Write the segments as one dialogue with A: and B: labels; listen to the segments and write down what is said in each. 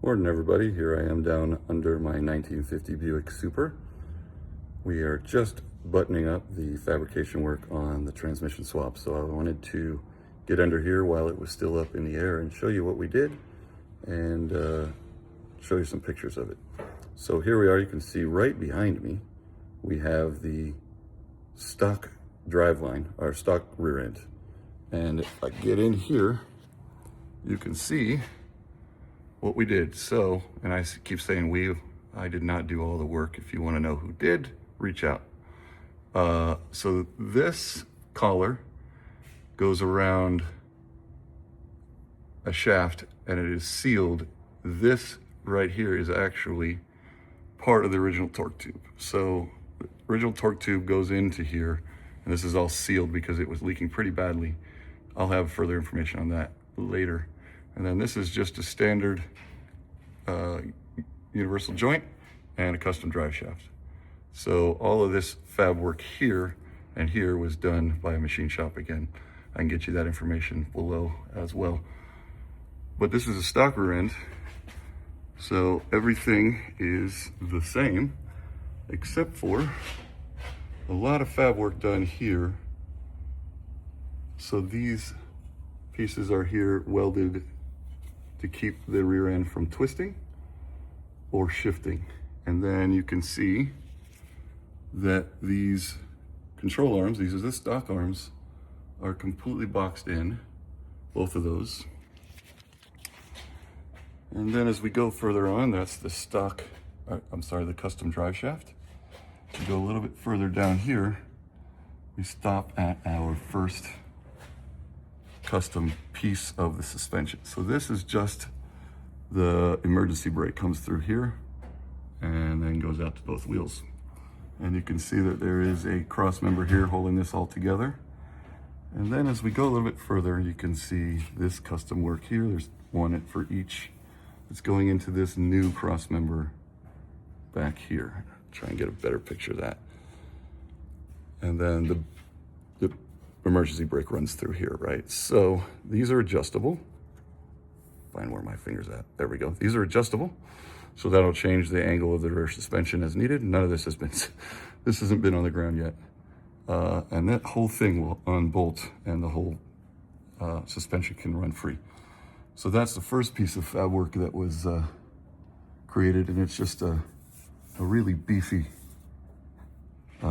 A: Morning everybody, here I am down under my 1950 Buick Super. We are just buttoning up the fabrication work on the transmission swap, so I wanted to get under here while it was still up in the air and show you what we did and show you some pictures of it. So here we are, you can see right behind me we have the stock driveline, our stock rear end. And if I get in here, you can see what we did. So, and I keep saying I did not do all the work. If you want to know who did, reach out. So this collar goes around a shaft and it is sealed. This right here is actually part of the original torque tube. So the original torque tube goes into here, and this is all sealed because it was leaking pretty badly. I'll have further information on that later. And then this is just a standard universal joint and a custom drive shaft. So all of this fab work here and here was done by a machine shop. Again, I can get you that information below as well. But this is a stock rear end, so everything is the same except for a lot of fab work done here. So these pieces are here welded to keep the rear end from twisting or shifting. And then you can see that these control arms, these are the stock arms, are completely boxed in, both of those. And then as we go further on, that's the the custom drive shaft. We go a little bit further down here, we stop at our first custom piece of the suspension. So this is just the emergency brake, comes through here and then goes out to both wheels. And you can see that there is a cross member here holding this all together. And then as we go a little bit further, you can see this custom work here. There's one for each. It's going into this new cross member back here. Try and get a better picture of that. And then the emergency brake runs through here, right? So these are adjustable. Find where my finger's at. There we go. These are adjustable. So that'll change the angle of the rear suspension as needed. None of this hasn't been on the ground yet. And that whole thing will unbolt and the whole suspension can run free. So that's the first piece of fab work that was created, and it's just a really beefy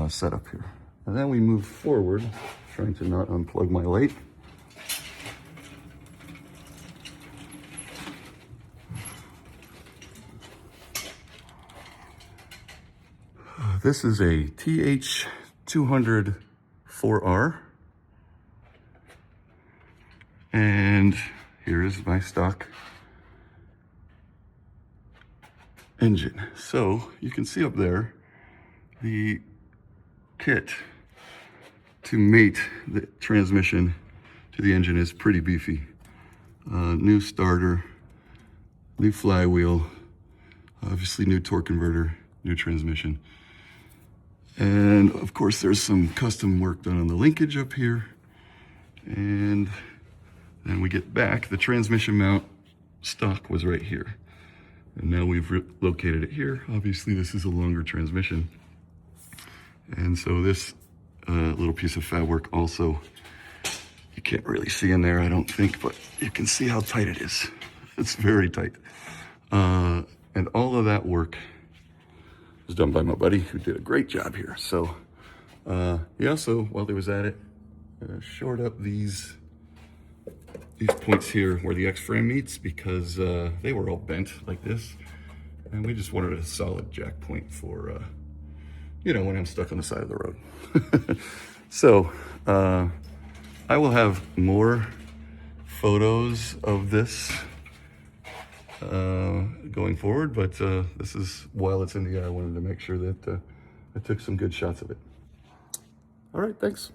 A: setup here. And then we move forward, trying to not unplug my light. This is a TH200 4R. And here is my stock engine. So you can see up there, the kit to mate the transmission to the engine is pretty beefy. New starter, new flywheel, obviously new torque converter, new transmission. And of course there's some custom work done on the linkage up here. And then we get back, the transmission mount stock was right here. And now we've located it here. Obviously this is a longer transmission. And so this little piece of fab work also, you can't really see in there, I don't think, but you can see how tight it is. It's very tight. And all of that work was done by my buddy who did a great job here. So yeah, so while he was at it, shored up these points here where the X-frame meets, because they were all bent like this. And we just wanted a solid jack point for, you know, when I'm stuck on the side of the road. So I will have more photos of this going forward, but this is, while it's in the air, I wanted to make sure that I took some good shots of it. All right, thanks.